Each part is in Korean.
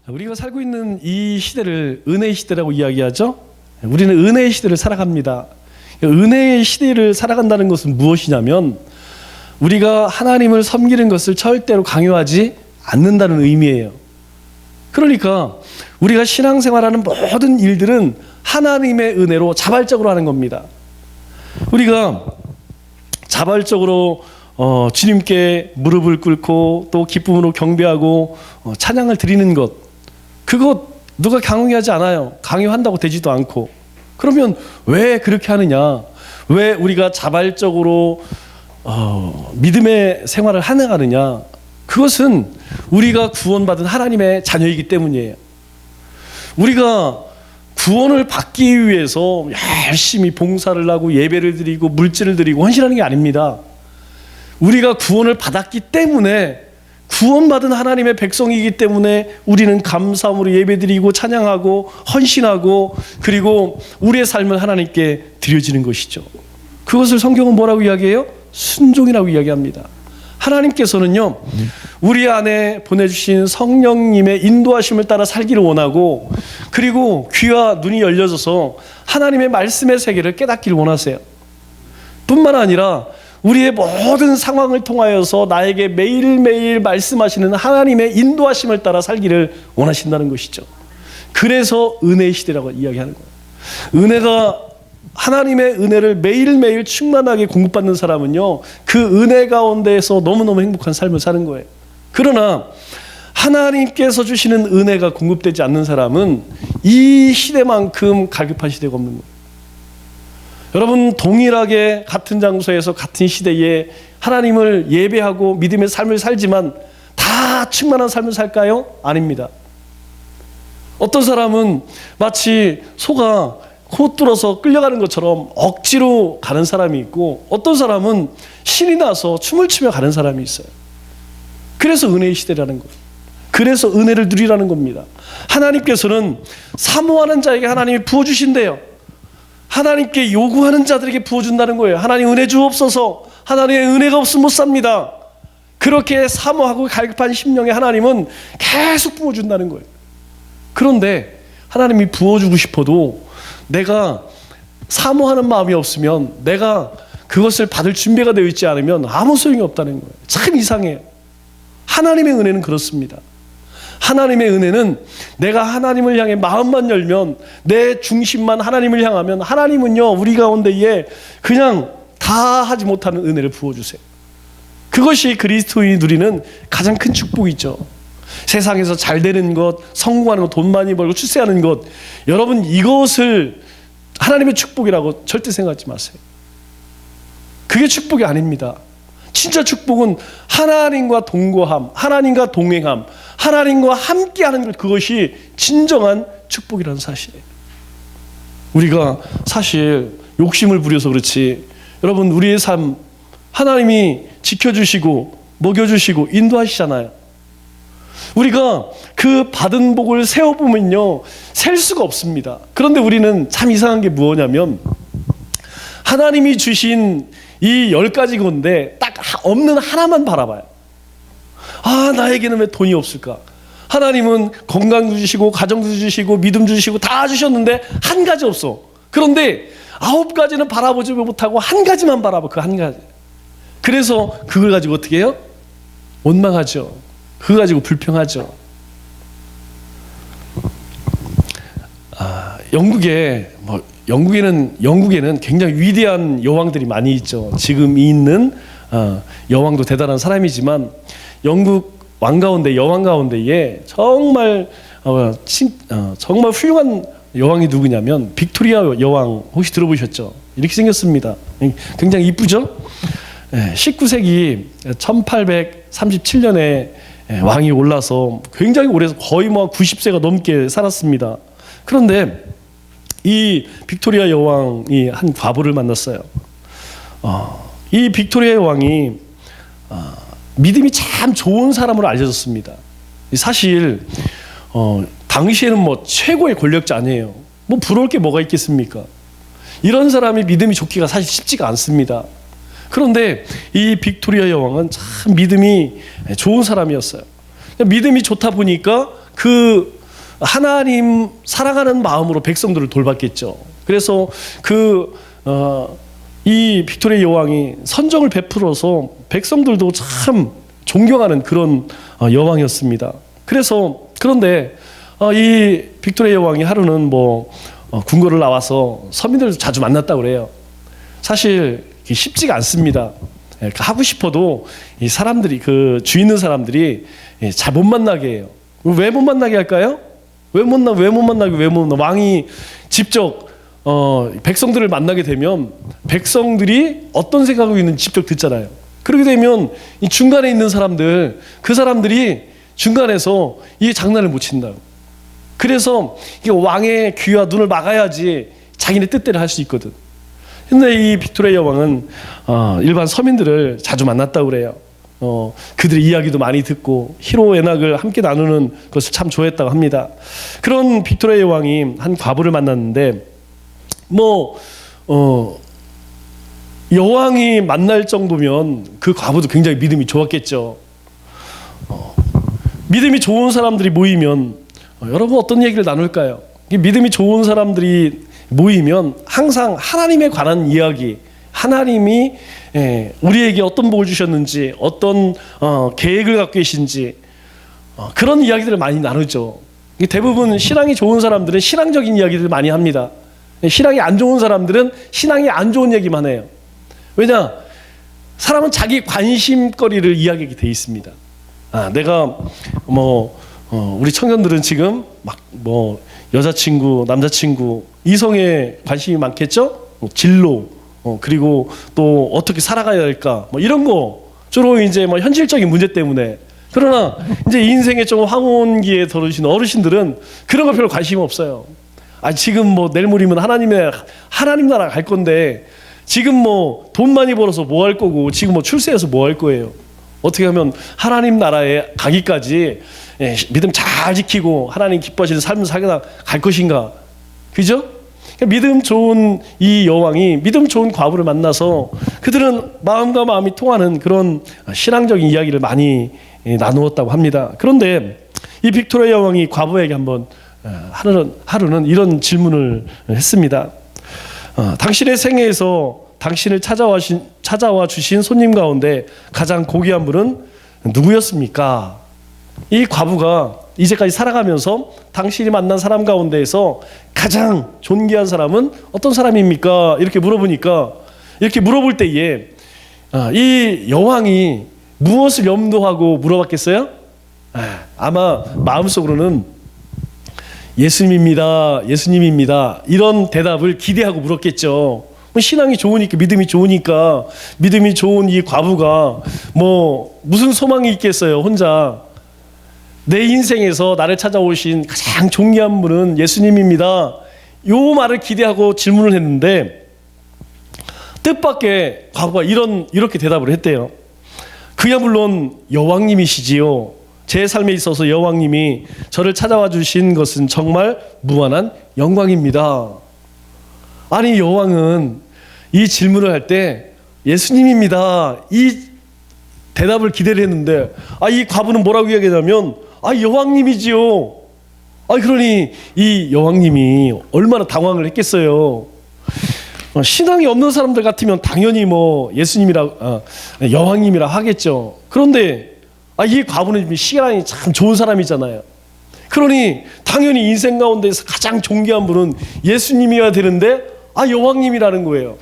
우리가 살고 있는 이 시대를 은혜의 시대라고 이야기하죠. 우리는 은혜의 시대를 살아갑니다. 은혜의 시대를 살아간다는 것은 무엇이냐면 우리가 하나님을 섬기는 것을 절대로 강요하지 않는다는 의미예요. 그러니까 우리가 신앙생활하는 모든 일들은 하나님의 은혜로 자발적으로 하는 겁니다. 우리가 자발적으로 주님께 무릎을 꿇고 또 기쁨으로 경배하고 찬양을 드리는 것, 그것 누가 강요하지 않아요. 강요한다고 되지도 않고. 그러면 왜 그렇게 하느냐? 왜 우리가 자발적으로 믿음의 생활을 하느냐? 그것은 우리가 구원받은 하나님의 자녀이기 때문이에요. 우리가 구원을 받기 위해서 열심히 봉사를 하고 예배를 드리고 물질을 드리고 헌신하는 게 아닙니다. 우리가 구원을 받았기 때문에, 구원받은 하나님의 백성이기 때문에 우리는 감사함으로 예배드리고 찬양하고 헌신하고 그리고 우리의 삶을 하나님께 드려지는 것이죠. 그것을 성경은 뭐라고 이야기해요? 순종이라고 이야기합니다. 하나님께서는요, 우리 안에 보내주신 성령님의 인도하심을 따라 살기를 원하고, 그리고 귀와 눈이 열려져서 하나님의 말씀의 세계를 깨닫기를 원하세요. 뿐만 아니라 우리의 모든 상황을 통하여서 나에게 매일매일 말씀하시는 하나님의 인도하심을 따라 살기를 원하신다는 것이죠. 그래서 은혜의 시대라고 이야기하는 거예요. 은혜가, 하나님의 은혜를 매일매일 충만하게 공급받는 사람은요, 그 은혜 가운데에서 너무너무 행복한 삶을 사는 거예요. 그러나 하나님께서 주시는 은혜가 공급되지 않는 사람은 이 시대만큼 갈급한 시대가 없는 거예요. 여러분, 동일하게 같은 장소에서 같은 시대에 하나님을 예배하고 믿음의 삶을 살지만 다 충만한 삶을 살까요? 아닙니다. 어떤 사람은 마치 소가 코 뚫어서 끌려가는 것처럼 억지로 가는 사람이 있고, 어떤 사람은 신이 나서 춤을 추며 가는 사람이 있어요. 그래서 은혜의 시대라는 거예요. 그래서 은혜를 누리라는 겁니다. 하나님께서는 사모하는 자에게 하나님이 부어주신대요. 하나님께 요구하는 자들에게 부어준다는 거예요. 하나님 은혜 주옵소서. 하나님의 은혜가 없으면 못 삽니다. 그렇게 사모하고 갈급한 심령에 하나님은 계속 부어준다는 거예요. 그런데 하나님이 부어주고 싶어도 내가 사모하는 마음이 없으면, 내가 그것을 받을 준비가 되어 있지 않으면 아무 소용이 없다는 거예요. 참 이상해요. 하나님의 은혜는 그렇습니다. 하나님의 은혜는 내가 하나님을 향해 마음만 열면, 내 중심만 하나님을 향하면 하나님은요, 우리 가운데에 그냥 다 하지 못하는 은혜를 부어주세요. 그것이 그리스도인이 누리는 가장 큰 축복이죠. 세상에서 잘 되는 것, 성공하는 것, 돈 많이 벌고 출세하는 것, 여러분 이것을 하나님의 축복이라고 절대 생각하지 마세요. 그게 축복이 아닙니다. 진짜 축복은 하나님과 동거함, 하나님과 동행함, 하나님과 함께하는 것, 그것이 진정한 축복이라는 사실이에요. 우리가 사실 욕심을 부려서 그렇지, 여러분 우리의 삶 하나님이 지켜주시고 먹여주시고 인도하시잖아요. 우리가 그 받은 복을 세어보면요, 셀 수가 없습니다. 그런데 우리는 참 이상한 게 뭐냐면, 하나님이 주신 이 10가지 건데 딱 없는 하나만 바라봐요. 아, 나에게는 왜 돈이 없을까? 하나님은 건강도 주시고 가정도 주시고 믿음 주시고 다 주셨는데 한 가지 없어. 그런데 9가지는 바라보지 못하고 한 가지만 바라봐. 그 한 가지. 그래서 그걸 가지고 어떻게 해요? 원망하죠. 그거 가지고 불평하죠. 영국에는 굉장히 위대한 여왕들이 많이 있죠. 지금 있는 여왕도 대단한 사람이지만, 영국 왕 가운데, 여왕 가운데에 정말 정말 훌륭한 여왕이 누구냐면 빅토리아 여왕, 혹시 들어보셨죠? 이렇게 생겼습니다. 굉장히 이쁘죠? 19세기 1837년에 왕이 올라서 굉장히 오래, 거의 90세가 넘게 살았습니다. 그런데 이 빅토리아 여왕이 한 과부를 만났어요. 이 빅토리아 여왕이 믿음이 참 좋은 사람으로 알려졌습니다. 사실 당시에는 최고의 권력자 아니에요. 부러울 게 뭐가 있겠습니까? 이런 사람이 믿음이 좋기가 사실 쉽지가 않습니다. 그런데 이 빅토리아 여왕은 참 믿음이 좋은 사람이었어요. 믿음이 좋다 보니까 그 하나님 사랑하는 마음으로 백성들을 돌봤겠죠. 그래서 이 빅토리아 여왕이 선정을 베풀어서 백성들도 참 존경하는 그런 여왕이었습니다. 그런데 이 빅토리아 여왕이 하루는 궁궐을 나와서 서민들을 자주 만났다고 그래요. 사실 쉽지가 않습니다. 하고 싶어도 이 사람들이 주위 있는 사람들이 잘 못 만나게 해요. 왜 못 만나게 할까요? 왜 못 만나게 왕이 직접 백성들을 만나게 되면 백성들이 어떤 생각하고 있는지 직접 듣잖아요. 그렇게 되면 이 중간에 있는 사람들, 그 사람들이 중간에서 이 장난을 못 친다고. 그래서 이 왕의 귀와 눈을 막아야지 자기네 뜻대로 할 수 있거든. 근데 이 빅토리아 여왕은 일반 서민들을 자주 만났다고 그래요. 그들의 이야기도 많이 듣고 희로애락을 함께 나누는 것을 참 좋아했다고 합니다. 그런 빅토리아 여왕이 한 과부를 만났는데 여왕이 만날 정도면 그 과부도 굉장히 믿음이 좋았겠죠. 믿음이 좋은 사람들이 모이면 여러분 어떤 얘기를 나눌까요? 믿음이 좋은 사람들이 모이면 항상 하나님에 관한 이야기, 하나님이 우리에게 어떤 복을 주셨는지, 어떤 계획을 갖고 계신지 그런 이야기들을 많이 나누죠. 대부분 신앙이 좋은 사람들은 신앙적인 이야기들을 많이 합니다. 신앙이 안 좋은 사람들은 신앙이 안 좋은 얘기만 해요. 왜냐? 사람은 자기 관심거리를 이야기하게 돼 있습니다. 내가 우리 청년들은 지금 여자친구, 남자친구, 이성에 관심이 많겠죠? 진로, 그리고 또 어떻게 살아가야 할까, 이런 거 주로 이제 현실적인 문제 때문에. 그러나 이제 인생에 좀 황혼기에 들어오신 어르신들은 그런 거 별로 관심이 없어요. 지금 내일 모레면 하나님 나라 갈 건데 지금 돈 많이 벌어서 뭐 할 거고 지금 출세해서 뭐 할 거예요. 어떻게 하면 하나님 나라에 가기까지 믿음 잘 지키고 하나님 기뻐하시는 삶을 살다 갈 것인가. 그죠? 믿음 좋은 이 여왕이 믿음 좋은 과부를 만나서 그들은 마음과 마음이 통하는 그런 신앙적인 이야기를 많이 나누었다고 합니다. 그런데 이 빅토리아 여왕이 과부에게 한번 하루는 이런 질문을 했습니다. 당신의 생애에서 당신을 찾아와 주신 손님 가운데 가장 고귀한 분은 누구였습니까? 이 과부가 이제까지 살아가면서 당신이 만난 사람 가운데에서 가장 존귀한 사람은 어떤 사람입니까? 이렇게 물어보니까, 이렇게 물어볼 때에 이 여왕이 무엇을 염두하고 물어봤겠어요? 아마 마음속으로는 예수님입니다 이런 대답을 기대하고 물었겠죠. 신앙이 좋으니까, 믿음이 좋으니까, 믿음이 좋은 이 과부가 무슨 소망이 있겠어요. 혼자 내 인생에서 나를 찾아오신 가장 존귀한 분은 예수님입니다, 요 말을 기대하고 질문을 했는데 뜻밖의 과부가 이렇게 대답을 했대요. 그야 물론 여왕님이시지요. 제 삶에 있어서 여왕님이 저를 찾아와 주신 것은 정말 무한한 영광입니다. 아니, 여왕은 이 질문을 할 때 예수님입니다, 이 대답을 기대를 했는데 이 과부는 뭐라고 이야기하냐면 여왕님이지요. 그러니 이 여왕님이 얼마나 당황을 했겠어요. 신앙이 없는 사람들 같으면 당연히 여왕님이라 하겠죠. 그런데 이 과부는 신앙이 참 좋은 사람이잖아요. 그러니 당연히 인생 가운데서 가장 존귀한 분은 예수님이어야 되는데 여왕님이라는 거예요.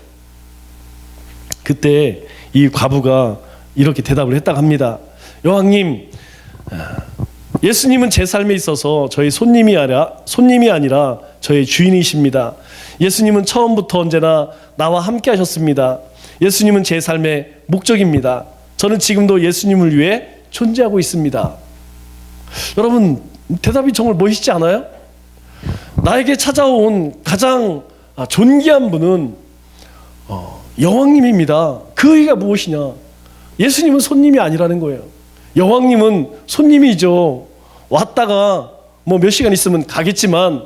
그때 이 과부가 이렇게 대답을 했다고 합니다. 여왕님, 예수님은 제 삶에 있어서 저희 손님이 아니라 저의 주인이십니다. 예수님은 처음부터 언제나 나와 함께 하셨습니다. 예수님은 제 삶의 목적입니다. 저는 지금도 예수님을 위해 존재하고 있습니다. 여러분, 대답이 정말 멋있지 않아요? 나에게 찾아온 가장 존귀한 분은 여왕님입니다. 그 의의가 무엇이냐? 예수님은 손님이 아니라는 거예요. 여왕님은 손님이죠. 왔다가 몇 시간 있으면 가겠지만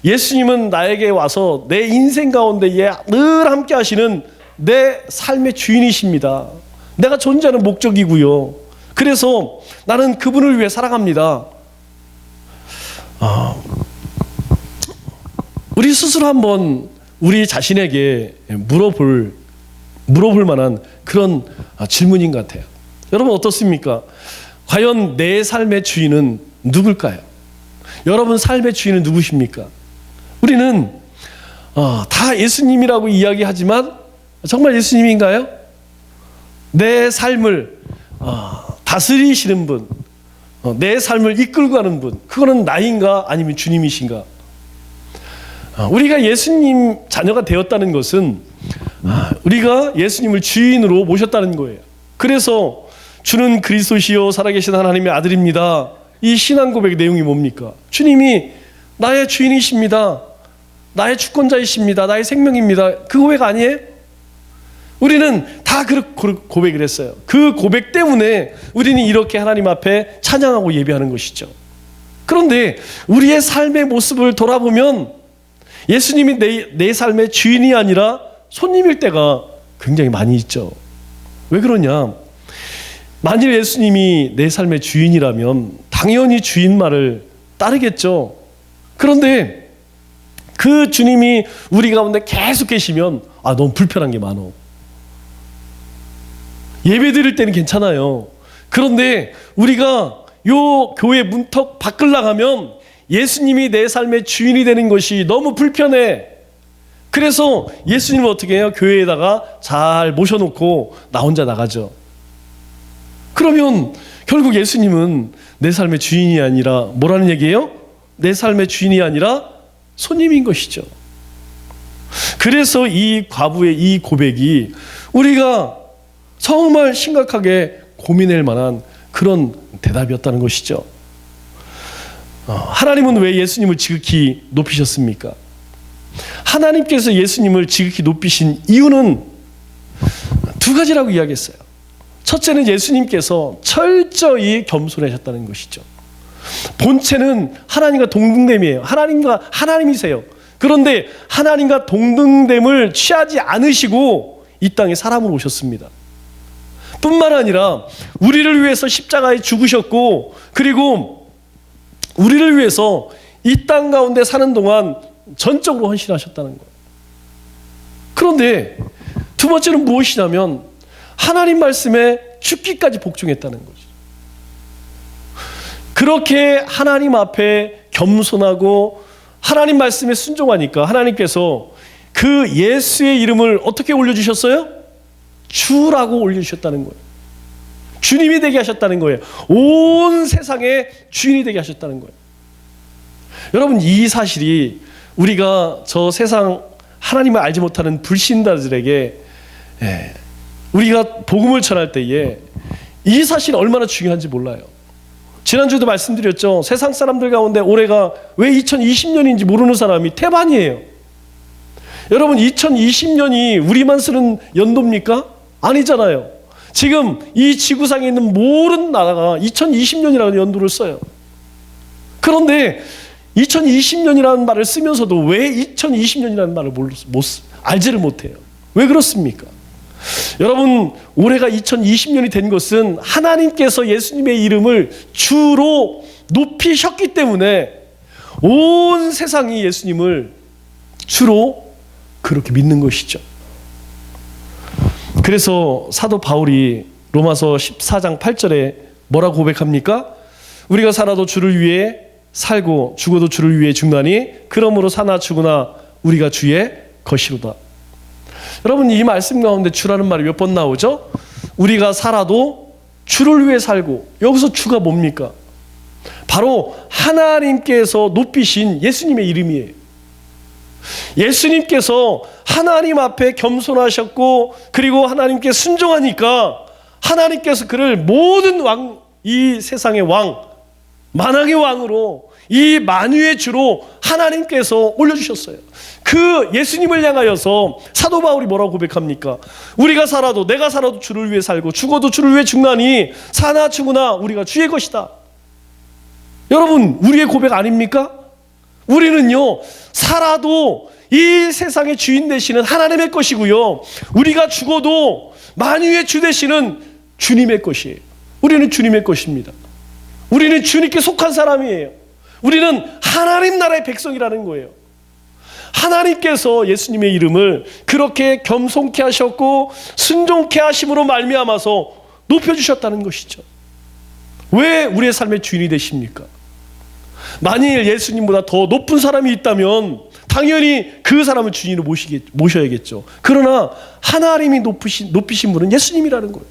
예수님은 나에게 와서 내 인생 가운데 늘 함께 하시는 내 삶의 주인이십니다. 내가 존재하는 목적이고요. 그래서 나는 그분을 위해 살아갑니다. 우리 스스로 한번 우리 자신에게 물어볼 만한 그런 질문인 것 같아요. 여러분 어떻습니까? 과연 내 삶의 주인은 누굴까요? 여러분 삶의 주인은 누구십니까? 우리는 다 예수님이라고 이야기하지만 정말 예수님인가요? 내 삶을 다스리시는 분, 내 삶을 이끌고 가는 분, 그거는 나인가 아니면 주님이신가? 우리가 예수님 자녀가 되었다는 것은 우리가 예수님을 주인으로 모셨다는 거예요. 그래서 주는 그리스도시요 살아계신 하나님의 아들입니다. 이 신앙 고백의 내용이 뭡니까? 주님이 나의 주인이십니다. 나의 주권자이십니다. 나의 생명입니다. 그 고백 아니에요? 우리는 다 그 고백을 했어요. 그 고백 때문에 우리는 이렇게 하나님 앞에 찬양하고 예배하는 것이죠. 그런데 우리의 삶의 모습을 돌아보면 예수님이 내 삶의 주인이 아니라 손님일 때가 굉장히 많이 있죠. 왜 그러냐? 만일 예수님이 내 삶의 주인이라면 당연히 주인 말을 따르겠죠. 그런데 그 주님이 우리 가운데 계속 계시면 너무 불편한 게 많어. 예배 드릴 때는 괜찮아요. 그런데 우리가 요 교회 문턱 밖을 나가면 예수님이 내 삶의 주인이 되는 것이 너무 불편해. 그래서 예수님은 어떻게 해요? 교회에다가 잘 모셔놓고 나 혼자 나가죠. 그러면 결국 예수님은 내 삶의 주인이 아니라 뭐라는 얘기예요? 내 삶의 주인이 아니라 손님인 것이죠. 그래서 이 과부의 이 고백이 우리가 정말 심각하게 고민할 만한 그런 대답이었다는 것이죠. 하나님은 왜 예수님을 지극히 높이셨습니까? 하나님께서 예수님을 지극히 높이신 이유는 두 가지라고 이야기했어요. 첫째는 예수님께서 철저히 겸손하셨다는 것이죠. 본체는 하나님과 동등됨이에요. 하나님이세요. 그런데 하나님과 동등됨을 취하지 않으시고 이 땅에 사람으로 오셨습니다. 뿐만 아니라 우리를 위해서 십자가에 죽으셨고, 그리고 우리를 위해서 이 땅 가운데 사는 동안 전적으로 헌신하셨다는 거예요. 그런데 두 번째는 무엇이냐면 하나님 말씀에 죽기까지 복종했다는 거죠. 그렇게 하나님 앞에 겸손하고 하나님 말씀에 순종하니까 하나님께서 그 예수의 이름을 어떻게 올려주셨어요? 주라고 올려주셨다는 거예요. 주님이 되게 하셨다는 거예요. 온 세상의 주인이 되게 하셨다는 거예요. 여러분, 이 사실이 우리가 저 세상 하나님을 알지 못하는 불신자들에게 우리가 복음을 전할 때에 이 사실이 얼마나 중요한지 몰라요. 지난주에도 말씀드렸죠. 세상 사람들 가운데 올해가 왜 2020년인지 모르는 사람이 태반이에요. 여러분, 2020년이 우리만 쓰는 연도입니까? 아니잖아요. 지금 이 지구상에 있는 모든 나라가 2020년이라는 연도를 써요. 그런데 2020년이라는 말을 쓰면서도 왜 2020년이라는 말을 알지를 못해요. 왜 그렇습니까? 여러분, 올해가 2020년이 된 것은 하나님께서 예수님의 이름을 주로 높이셨기 때문에 온 세상이 예수님을 주로 그렇게 믿는 것이죠. 그래서 사도 바울이 로마서 14장 8절에 뭐라고 고백합니까? 우리가 살아도 주를 위해 살고 죽어도 주를 위해 죽나니 그러므로 사나 죽으나 우리가 주의 것이로다. 여러분, 이 말씀 가운데 주라는 말이 몇 번 나오죠? 우리가 살아도 주를 위해 살고, 여기서 주가 뭡니까? 바로 하나님께서 높이신 예수님의 이름이에요. 예수님께서 하나님 앞에 겸손하셨고, 그리고 하나님께 순종하니까 하나님께서 그를 모든 왕, 이 세상의 왕, 만왕의 왕으로, 이 만유의 주로 하나님께서 올려주셨어요. 그 예수님을 향하여서 사도 바울이 뭐라고 고백합니까? 우리가 살아도, 내가 살아도 주를 위해 살고 죽어도 주를 위해 죽나니 사나 죽으나 우리가 주의 것이다. 여러분, 우리의 고백 아닙니까? 우리는요, 살아도 이 세상의 주인 되시는 하나님의 것이고요, 우리가 죽어도 만유의 주 되시는 주님의 것이에요. 우리는 주님의 것입니다. 우리는 주님께 속한 사람이에요. 우리는 하나님 나라의 백성이라는 거예요. 하나님께서 예수님의 이름을 그렇게 겸손케 하셨고 순종케 하심으로 말미암아서 높여주셨다는 것이죠. 왜 우리의 삶의 주인이 되십니까? 만일 예수님보다 더 높은 사람이 있다면 당연히 그 사람을 주인으로 모셔야겠죠. 그러나 하나님이 높이신 분은 예수님이라는 거예요.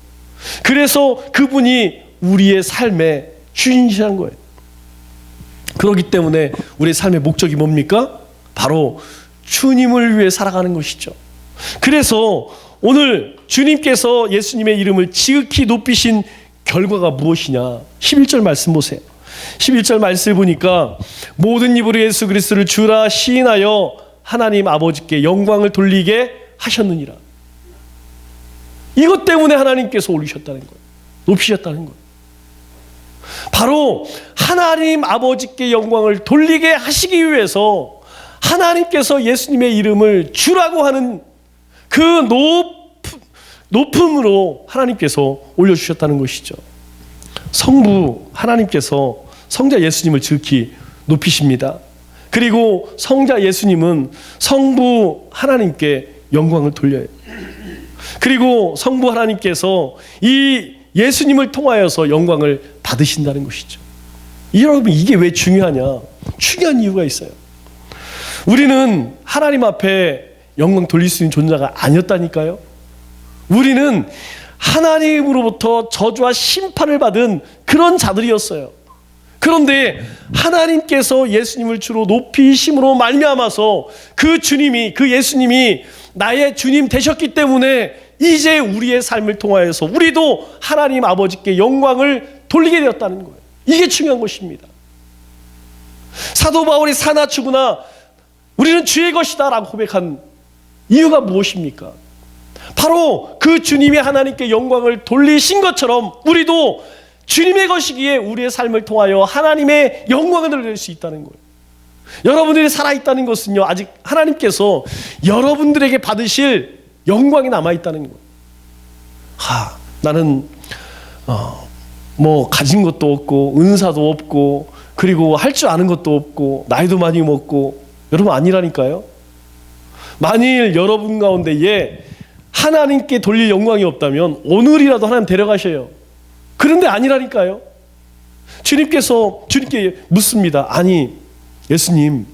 그래서 그분이 우리의 삶의 주인이시라는 거예요. 그렇기 때문에 우리의 삶의 목적이 뭡니까? 바로 주님을 위해 살아가는 것이죠. 그래서 오늘 주님께서 예수님의 이름을 지극히 높이신 결과가 무엇이냐? 11절 말씀 보세요. 11절 말씀을 보니까 모든 입으로 예수 그리스도를 주라 시인하여 하나님 아버지께 영광을 돌리게 하셨느니라. 이것 때문에 하나님께서 올리셨다는 거예요. 높이셨다는 거예요. 바로 하나님 아버지께 영광을 돌리게 하시기 위해서 하나님께서 예수님의 이름을 주라고 하는 그 높음으로 하나님께서 올려주셨다는 것이죠. 성부 하나님께서 성자 예수님을 지극히 높이십니다. 그리고 성자 예수님은 성부 하나님께 영광을 돌려요. 그리고 성부 하나님께서 이 예수님을 통하여서 영광을 받으신다는 것이죠. 여러분, 이게 왜 중요하냐? 중요한 이유가 있어요. 우리는 하나님 앞에 영광 돌릴 수 있는 존재가 아니었다니까요. 우리는 하나님으로부터 저주와 심판을 받은 그런 자들이었어요. 그런데 하나님께서 예수님을 주로 높이심으로 말미암아서 그 주님이, 그 예수님이 나의 주님 되셨기 때문에 이제 우리의 삶을 통하여서 우리도 하나님 아버지께 영광을 돌리게 되었다는 거예요. 이게 중요한 것입니다. 사도 바울이 사나 죽으나 우리는 주의 것이다 라고 고백한 이유가 무엇입니까? 바로 그 주님이 하나님께 영광을 돌리신 것처럼 우리도 주님의 것이기에 우리의 삶을 통하여 하나님의 영광을 돌릴 수 있다는 거예요. 여러분들이 살아있다는 것은요, 아직 하나님께서 여러분들에게 받으실 영광이 남아있다는 거예요. 나는 가진 것도 없고 은사도 없고 그리고 할 줄 아는 것도 없고 나이도 많이 먹고, 여러분 아니라니까요. 만일 여러분 가운데에 하나님께 돌릴 영광이 없다면 오늘이라도 하나님 데려가셔요. 그런데 아니라니까요. 주님께 묻습니다. 아니 예수님,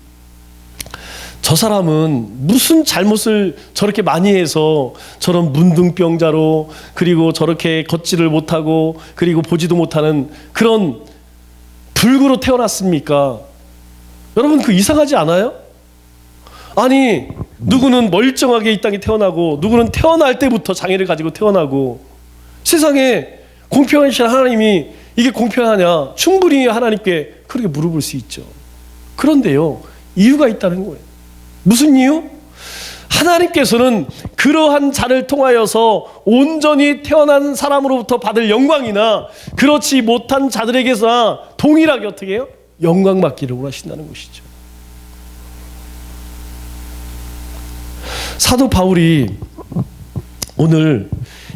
저 사람은 무슨 잘못을 저렇게 많이 해서 저런 문둥병자로, 그리고 저렇게 걷지를 못하고 그리고 보지도 못하는 그런 불구로 태어났습니까? 여러분, 그 이상하지 않아요? 아니 누구는 멀쩡하게 이 땅에 태어나고 누구는 태어날 때부터 장애를 가지고 태어나고, 세상에 공평하신 하나님이 이게 공평하냐? 충분히 하나님께 그렇게 물어볼 수 있죠. 그런데요, 이유가 있다는 거예요. 무슨 이유? 하나님께서는 그러한 자를 통하여서 온전히 태어난 사람으로부터 받을 영광이나 그렇지 못한 자들에게서 동일하게 어떻게 해요? 영광 받기를 원하신다는 것이죠. 사도 바울이 오늘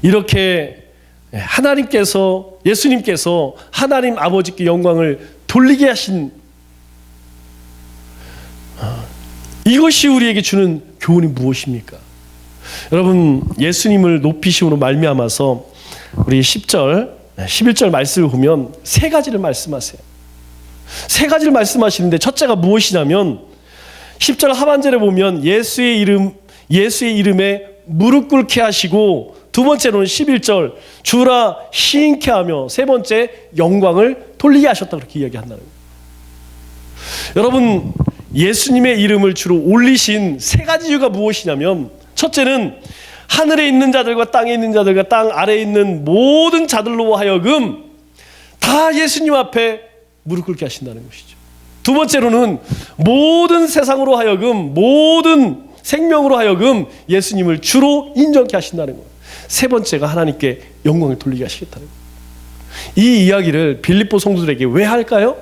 이렇게 하나님께서, 예수님께서 하나님 아버지께 영광을 돌리게 하신 이것이 우리에게 주는 교훈이 무엇입니까? 여러분, 예수님을 높이심으로 말미암아서 우리 10절, 11절 말씀을 보면 세 가지를 말씀하세요. 세 가지를 말씀하시는데 첫째가 무엇이냐면 10절 하반절에 보면 예수의 이름에 무릎 꿇게 하시고, 두 번째로는 11절 주라 시인케 하며, 세 번째 영광을 돌리게 하셨다, 그렇게 이야기한다는 거예요. 여러분, 예수님의 이름을 주로 올리신 세 가지 이유가 무엇이냐면, 첫째는 하늘에 있는 자들과 땅에 있는 자들과 땅 아래에 있는 모든 자들로 하여금 다 예수님 앞에 무릎 꿇게 하신다는 것이죠. 두 번째로는 모든 세상으로 하여금, 모든 생명으로 하여금 예수님을 주로 인정케 하신다는 거예요. 세 번째가 하나님께 영광을 돌리게 하시겠다는 거예요. 이 이야기를 빌립보 성도들에게 왜 할까요?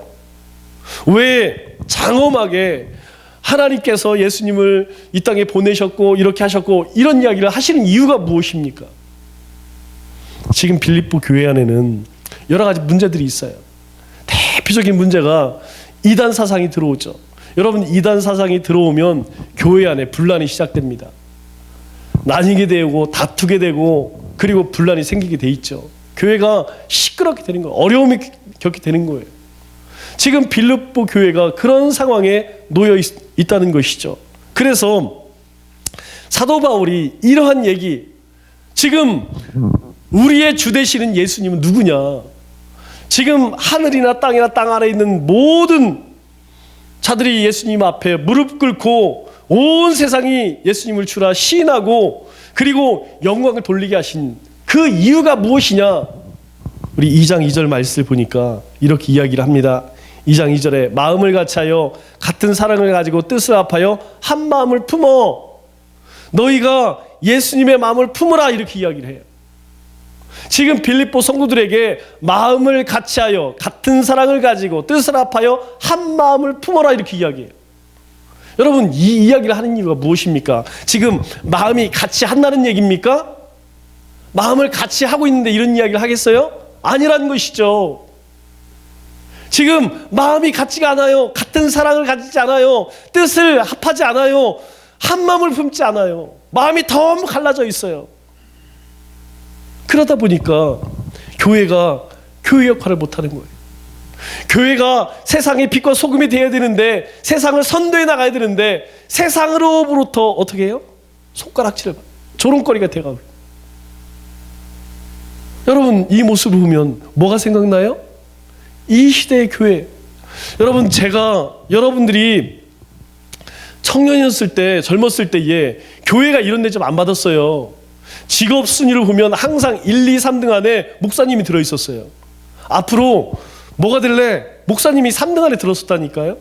왜 장엄하게 하나님께서 예수님을 이 땅에 보내셨고 이렇게 하셨고 이런 이야기를 하시는 이유가 무엇입니까? 지금 빌립보 교회 안에는 여러 가지 문제들이 있어요. 대표적인 문제가 이단 사상이 들어오죠. 여러분, 이단 사상이 들어오면 교회 안에 분란이 시작됩니다. 나뉘게 되고 다투게 되고 그리고 분란이 생기게 돼 있죠. 교회가 시끄럽게 되는 거예요. 어려움이 겪게 되는 거예요. 지금 빌립보 교회가 그런 상황에 놓여 있다는 것이죠. 그래서 사도 바울이 이러한 얘기, 지금 우리의 주 되시는 예수님은 누구냐? 지금 하늘이나 땅이나 땅 아래에 있는 모든 자들이 예수님 앞에 무릎 꿇고 온 세상이 예수님을 주라 시인하고 그리고 영광을 돌리게 하신 그 이유가 무엇이냐? 우리 2장 2절 말씀을 보니까 이렇게 이야기를 합니다. 2장 2절에 마음을 같이하여 같은 사랑을 가지고 뜻을 합하여 한 마음을 품어 너희가 예수님의 마음을 품으라 이렇게 이야기를 해요. 지금 빌립보 성도들에게 마음을 같이하여 같은 사랑을 가지고 뜻을 합하여 한 마음을 품어라 이렇게 이야기해요. 여러분, 이 이야기를 하는 이유가 무엇입니까? 지금 마음이 같이 한다는 얘기입니까? 마음을 같이 하고 있는데 이런 이야기를 하겠어요? 아니라는 것이죠. 지금 마음이 같지가 않아요. 같은 사랑을 가지지 않아요. 뜻을 합하지 않아요. 한 마음을 품지 않아요. 마음이 너무 갈라져 있어요. 그러다 보니까 교회가 교회 역할을 못하는 거예요. 교회가 세상의 빛과 소금이 되어야 되는데 세상을 선도해 나가야 되는데 세상으로부터 어떻게 해요? 손가락질을 조롱거리가 되어가고. 여러분, 이 모습을 보면 뭐가 생각나요? 이 시대의 교회. 여러분, 제가 여러분들이 청년이었을 때, 젊었을 때에 교회가 이런 데 좀 안 받았어요. 직업 순위를 보면 항상 1, 2, 3등 안에 목사님이 들어있었어요. 앞으로 뭐가 될래? 목사님이 3등 안에 들었었다니까요.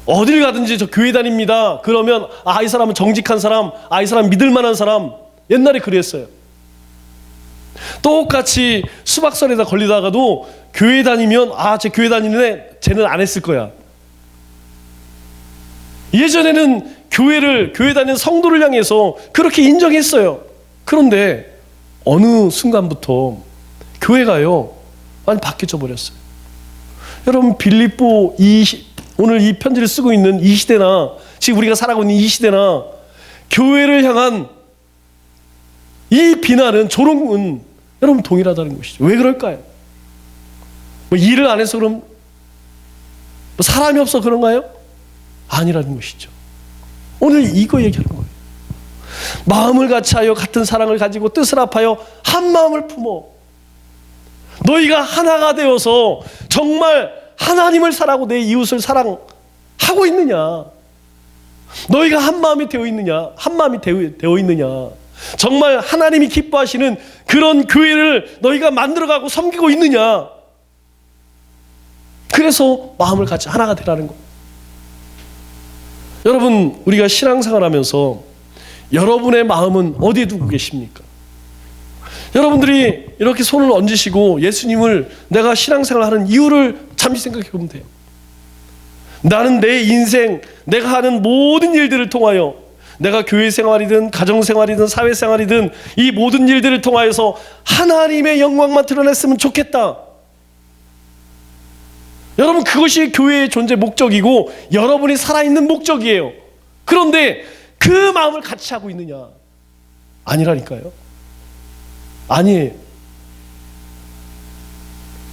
어딜 가든지 저 교회 다닙니다. 그러면 이 사람은 정직한 사람, 이 사람 믿을 만한 사람. 옛날에 그랬어요. 똑같이 수박설에다 걸리다가도 교회 다니면 쟤 교회 다니는데 쟤는 안 했을 거야. 예전에는 교회 다니는 성도를 향해서 그렇게 인정했어요. 그런데 어느 순간부터 교회가요 많이 바뀌어져 버렸어요. 여러분, 빌립보 오늘 이 편지를 쓰고 있는 이 시대나 지금 우리가 살아가고 있는 이 시대나 교회를 향한 이 비난은, 조롱은 여러분 동일하다는 것이죠. 왜 그럴까요? 뭐 일을 안 해서 그럼 뭐 사람이 없어 그런가요? 아니라는 것이죠. 오늘 이거 얘기하는 거예요. 마음을 같이하여 같은 사랑을 가지고 뜻을 합하여 한 마음을 품어 너희가 하나가 되어서 정말 하나님을 사랑하고 내 이웃을 사랑하고 있느냐? 너희가 한 마음이 되어 있느냐? 한 마음이 되어 있느냐? 정말 하나님이 기뻐하시는 그런 교회를 너희가 만들어가고 섬기고 있느냐? 그래서 마음을 같이 하나가 되라는 거예요. 여러분, 우리가 신앙생활하면서 여러분의 마음은 어디에 두고 계십니까? 여러분들이 이렇게 손을 얹으시고 예수님을 내가 신앙생활하는 이유를 잠시 생각해 보면 돼요. 나는 내 인생, 내가 하는 모든 일들을 통하여, 내가 교회 생활이든 가정 생활이든 사회 생활이든 이 모든 일들을 통하여서 하나님의 영광만 드러냈으면 좋겠다. 여러분, 그것이 교회의 존재 목적이고 여러분이 살아있는 목적이에요. 그런데 그 마음을 같이 하고 있느냐? 아니라니까요. 아니에요.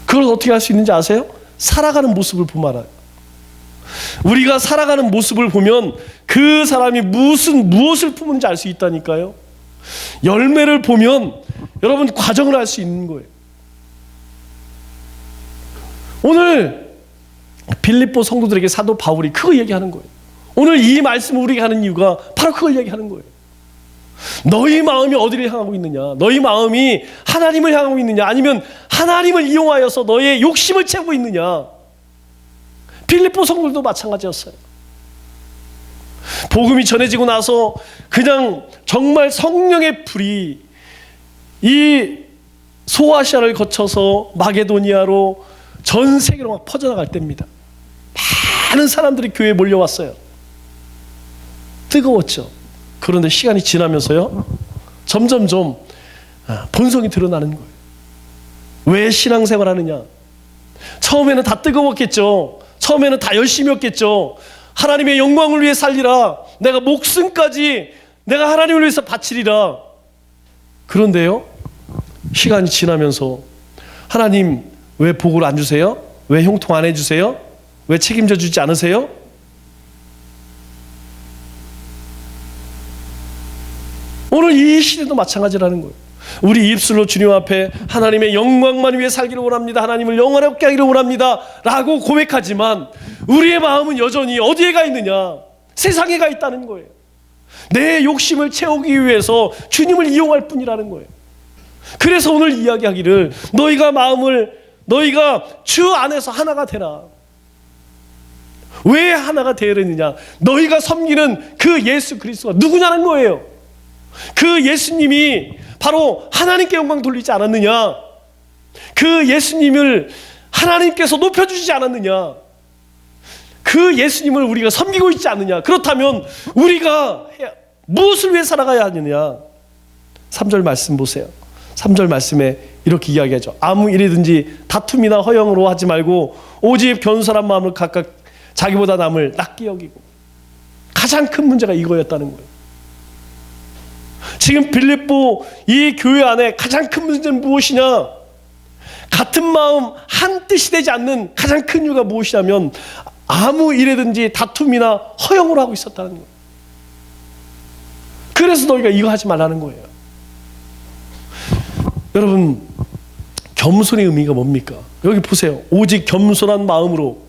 그걸 어떻게 할 수 있는지 아세요? 살아가는 모습을 보면 알아요. 우리가 살아가는 모습을 보면 그 사람이 무엇을 품는지 알 수 있다니까요. 열매를 보면 여러분 과정을 알 수 있는 거예요. 오늘 빌립보 성도들에게 사도 바울이 그거 얘기하는 거예요. 오늘 이 말씀을 우리가 하는 이유가 바로 그걸 얘기하는 거예요. 너희 마음이 어디를 향하고 있느냐? 너희 마음이 하나님을 향하고 있느냐? 아니면 하나님을 이용하여서 너의 욕심을 채우고 있느냐? 빌립보 성도들도 마찬가지였어요. 복음이 전해지고 나서 그냥 정말 성령의 불이 이 소아시아를 거쳐서 마게도니아로 전 세계로 막 퍼져나갈 때입니다. 많은 사람들이 교회에 몰려왔어요. 뜨거웠죠. 그런데 시간이 지나면서요, 점점점 본성이 드러나는 거예요. 왜 신앙생활 하느냐? 처음에는 다 뜨거웠겠죠. 처음에는 다 열심이었겠죠. 하나님의 영광을 위해 살리라. 내가 목숨까지 내가 하나님을 위해서 바치리라. 그런데요, 시간이 지나면서 하나님 왜 복을 안 주세요? 왜 형통 안 해주세요? 왜 책임져 주지 않으세요? 오늘 이 시대도 마찬가지라는 거예요. 우리 입술로 주님 앞에 하나님의 영광만 위해 살기를 원합니다. 하나님을 영원하게 하기를 원합니다. 라고 고백하지만 우리의 마음은 여전히 어디에 가 있느냐? 세상에 가 있다는 거예요. 내 욕심을 채우기 위해서 주님을 이용할 뿐이라는 거예요. 그래서 오늘 이야기하기를 너희가 주 안에서 하나가 되라. 왜 하나가 되느냐? 너희가 섬기는 그 예수 그리스도가 누구냐는 거예요. 그 예수님이 바로 하나님께 영광 돌리지 않았느냐? 그 예수님을 하나님께서 높여주지 않았느냐? 그 예수님을 우리가 섬기고 있지 않느냐? 그렇다면 우리가 무엇을 위해 살아가야 하느냐? 3절 말씀 보세요. 3절 말씀에 이렇게 이야기하죠. 아무 일이든지 다툼이나 허영으로 하지 말고 오직 겸손한 마음을 각각 자기보다 남을 낮게 여기고. 가장 큰 문제가 이거였다는 거예요. 지금 빌립보 이 교회 안에 가장 큰 문제는 무엇이냐? 같은 마음 한 뜻이 되지 않는 가장 큰 이유가 무엇이냐면 아무 일에든지 다툼이나 허영을 하고 있었다는 거예요. 그래서 너희가 이거 하지 말라는 거예요. 여러분, 겸손의 의미가 뭡니까? 여기 보세요. 오직 겸손한 마음으로.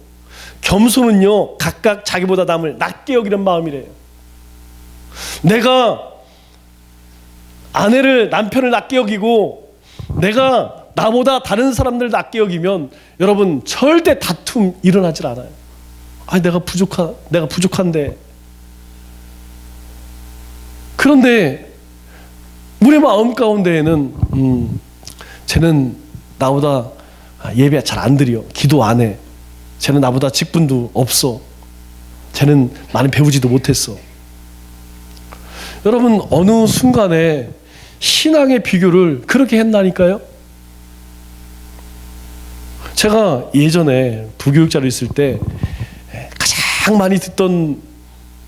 겸손은요, 각각 자기보다 남을 낮게 여기는 마음이래요. 내가 아내를, 남편을 낮게 여기고 내가 나보다 다른 사람들 낮게 여기면 여러분 절대 다툼 일어나질 않아요. 아, 내가 부족한데. 그런데 우리 마음 가운데에는 쟤는 나보다 예배 잘 안 드려. 기도 안 해. 쟤는 나보다 직분도 없어. 쟤는 많이 배우지도 못했어. 여러분, 어느 순간에 신앙의 비교를 그렇게 했나니까요. 제가 예전에 부교육자로 있을 때 가장 많이 듣던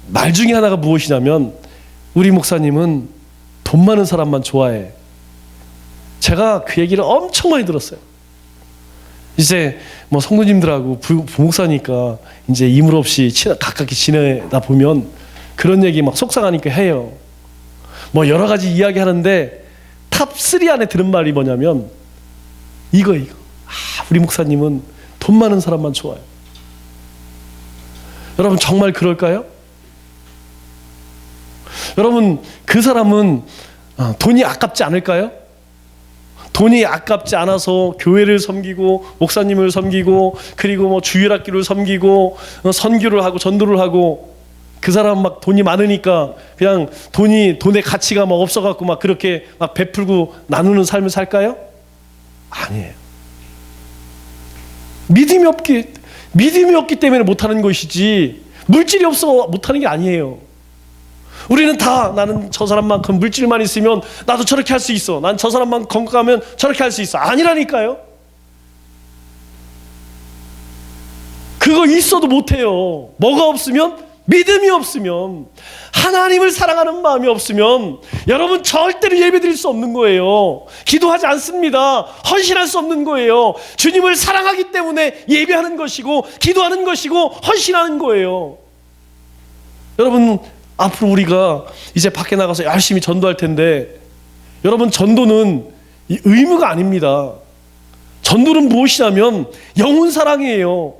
말 중에 하나가 무엇이냐면 우리 목사님은 돈 많은 사람만 좋아해. 제가 그 얘기를 엄청 많이 들었어요. 이제 뭐 성도님들하고 부목사니까 이제 이물 없이 가깝게 지내다 보면 그런 얘기 막 속상하니까 해요. 뭐 여러 가지 이야기 하는데 탑3 안에 들은 말이 뭐냐면 이거. 우리 목사님은 돈 많은 사람만 좋아해요. 여러분, 정말 그럴까요? 여러분, 그 사람은 돈이 아깝지 않을까요? 돈이 아깝지 않아서 교회를 섬기고 목사님을 섬기고 그리고 뭐 주일학교를 섬기고 선교를 하고 전도를 하고 그 사람 막 돈이 많으니까 그냥 돈의 가치가 막 없어갖고 막 그렇게 막 베풀고 나누는 삶을 살까요? 아니에요. 믿음이 없기 때문에 못하는 것이지 물질이 없어 못하는 게 아니에요. 우리는 다 나는 저 사람만큼 물질만 있으면 나도 저렇게 할 수 있어. 난 저 사람만 건강하면 저렇게 할 수 있어. 아니라니까요. 그거 있어도 못해요. 뭐가 없으면? 믿음이 없으면, 하나님을 사랑하는 마음이 없으면 여러분 절대로 예배드릴 수 없는 거예요. 기도하지 않습니다. 헌신할 수 없는 거예요. 주님을 사랑하기 때문에 예배하는 것이고 기도하는 것이고 헌신하는 거예요. 여러분, 앞으로 우리가 이제 밖에 나가서 열심히 전도할 텐데 여러분, 전도는 의무가 아닙니다. 전도는 무엇이냐면 영혼 사랑이에요.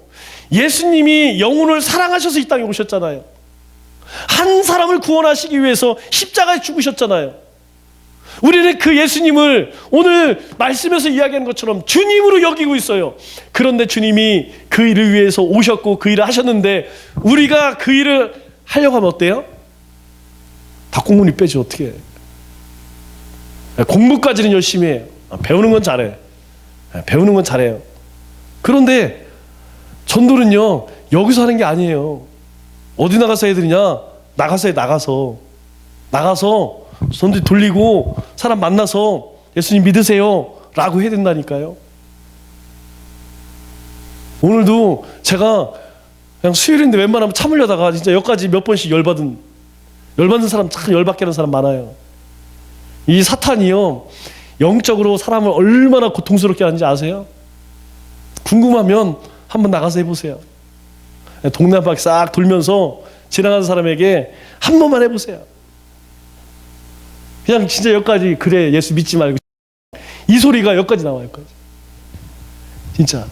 예수님이 영혼을 사랑하셔서 이 땅에 오셨잖아요. 한 사람을 구원하시기 위해서 십자가에 죽으셨잖아요. 우리는 그 예수님을 오늘 말씀에서 이야기하는 것처럼 주님으로 여기고 있어요. 그런데 주님이 그 일을 위해서 오셨고 그 일을 하셨는데 우리가 그 일을 하려고 하면 어때요? 닭공문이 빼지 어떻게 해. 공부까지는 열심히 해요. 배우는 건 잘해. 배우는 건 잘해요. 그런데 전도는요, 여기서 하는 게 아니에요. 어디 나가서 해야 되느냐? 나가서 전도 돌리고 사람 만나서 예수님 믿으세요 라고 해야 된다니까요. 오늘도 제가 그냥 수요일인데 웬만하면 참으려다가 진짜 여기까지 몇 번씩 열받은 사람, 참 열받게 하는 사람 많아요. 이 사탄이요, 영적으로 사람을 얼마나 고통스럽게 하는지 아세요? 궁금하면 한번 나가서 해보세요. 동네 한 바퀴 싹 돌면서 지나가는 사람에게 한 번만 해보세요. 그냥 진짜 여기까지, 그래 예수 믿지 말고, 이 소리가 여기까지 나와요. 여기까지. 진짜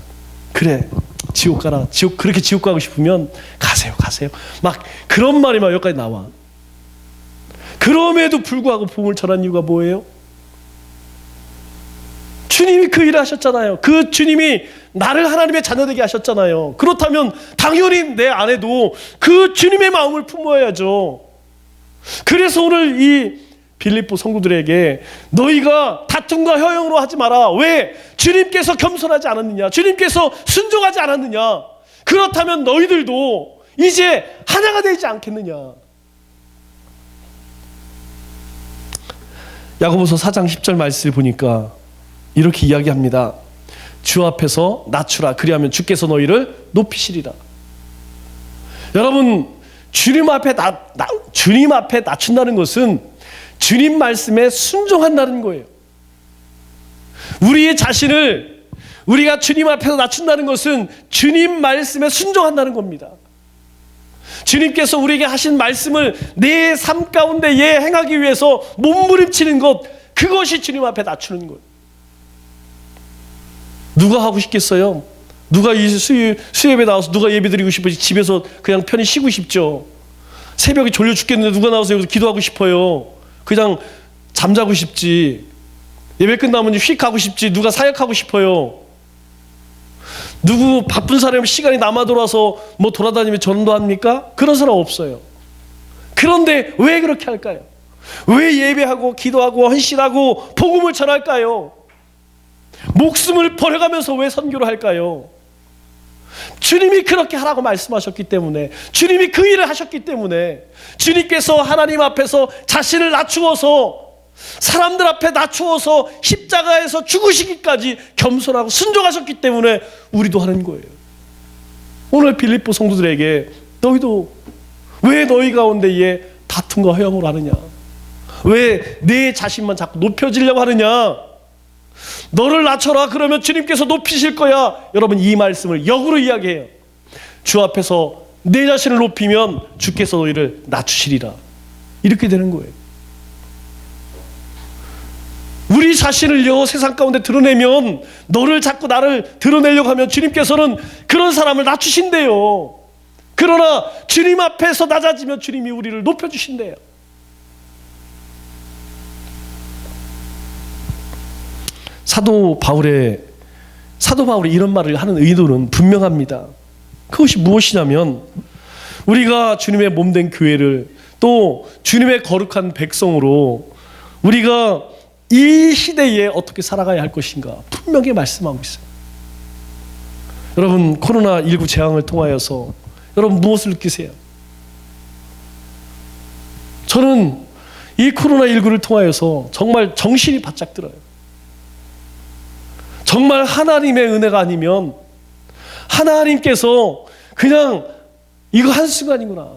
그래 지옥 가라, 그렇게 지옥 가고 싶으면 가세요. 막 그런 말이 막 여기까지 나와. 그럼에도 불구하고 복음을 전한 이유가 뭐예요? 주님이 그 일을 하셨잖아요. 그 주님이 나를 하나님의 자녀 되게 하셨잖아요. 그렇다면 당연히 내 안에도 그 주님의 마음을 품어야죠. 그래서 오늘 이 빌립보 성도들에게 너희가 다툼과 허영으로 하지 마라. 왜? 주님께서 겸손하지 않았느냐? 주님께서 순종하지 않았느냐? 그렇다면 너희들도 이제 하나가 되지 않겠느냐? 야고보서 4장 10절 말씀을 보니까 이렇게 이야기합니다. 주 앞에서 낮추라. 그리하면 주께서 너희를 높이시리라. 여러분, 주님 앞에 낮춘다는 것은 주님 말씀에 순종한다는 거예요. 우리의 자신을 우리가 주님 앞에서 낮춘다는 것은 주님 말씀에 순종한다는 겁니다. 주님께서 우리에게 하신 말씀을 내 삶 가운데 행하기 위해서 몸부림치는 것, 그것이 주님 앞에 낮추는 거예요. 누가 하고 싶겠어요? 누가 이 수예배 나와서 누가 예배 드리고 싶어지? 집에서 그냥 편히 쉬고 싶죠. 새벽에 졸려 죽겠는데 누가 나와서 여기서 기도하고 싶어요? 그냥 잠자고 싶지. 예배 끝나면 휙 가고 싶지. 누가 사역하고 싶어요? 누구 바쁜 사람이 시간이 남아 돌아서 뭐 돌아다니며 전도합니까? 그런 사람 없어요. 그런데 왜 그렇게 할까요? 왜 예배하고 기도하고 헌신하고 복음을 전할까요? 목숨을 버려가면서 왜 선교를 할까요? 주님이 그렇게 하라고 말씀하셨기 때문에, 주님이 그 일을 하셨기 때문에, 주님께서 하나님 앞에서 자신을 낮추어서 사람들 앞에 낮추어서 십자가에서 죽으시기까지 겸손하고 순종하셨기 때문에 우리도 하는 거예요. 오늘 빌립보 성도들에게 너희도 왜 너희 가운데에 다툼과 허영을 하느냐? 왜 내 자신만 자꾸 높여지려고 하느냐? 너를 낮춰라. 그러면 주님께서 높이실 거야. 여러분, 이 말씀을 역으로 이야기해요. 주 앞에서 내 자신을 높이면 주께서 너희를 낮추시리라. 이렇게 되는 거예요. 우리 자신을요 세상 가운데 드러내면, 너를 자꾸 나를 드러내려고 하면 주님께서는 그런 사람을 낮추신대요. 그러나 주님 앞에서 낮아지면 주님이 우리를 높여주신대요. 사도 바울이 이런 말을 하는 의도는 분명합니다. 그것이 무엇이냐면, 우리가 주님의 몸된 교회를, 또 주님의 거룩한 백성으로 우리가 이 시대에 어떻게 살아가야 할 것인가 분명히 말씀하고 있어요. 여러분, 코로나19 재앙을 통하여서 여러분 무엇을 느끼세요? 저는 이 코로나19를 통하여서 정말 정신이 바짝 들어요. 정말 하나님의 은혜가 아니면, 하나님께서 그냥 이거 한순간이구나.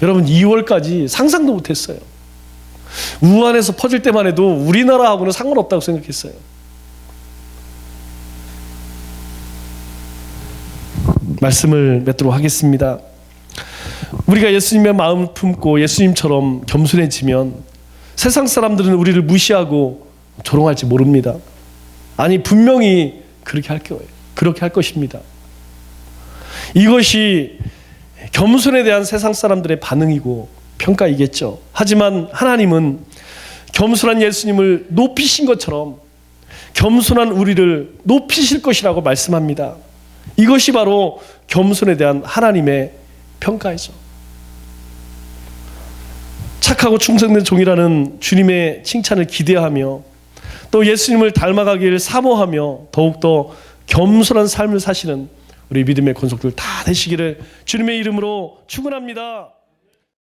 여러분, 2월까지 상상도 못했어요. 우한에서 퍼질 때만 해도 우리나라하고는 상관없다고 생각했어요. 말씀을 맺도록 하겠습니다. 우리가 예수님의 마음을 품고 예수님처럼 겸손해지면 세상 사람들은 우리를 무시하고 조롱할지 모릅니다. 아니, 분명히 그렇게 할 거예요. 그렇게 할 것입니다. 이것이 겸손에 대한 세상 사람들의 반응이고 평가이겠죠. 하지만 하나님은 겸손한 예수님을 높이신 것처럼 겸손한 우리를 높이실 것이라고 말씀합니다. 이것이 바로 겸손에 대한 하나님의 평가이죠. 착하고 충성된 종이라는 주님의 칭찬을 기대하며, 또 예수님을 닮아가기를 사모하며 더욱더 겸손한 삶을 사시는 우리 믿음의 권속들 다 되시기를 주님의 이름으로 축원합니다.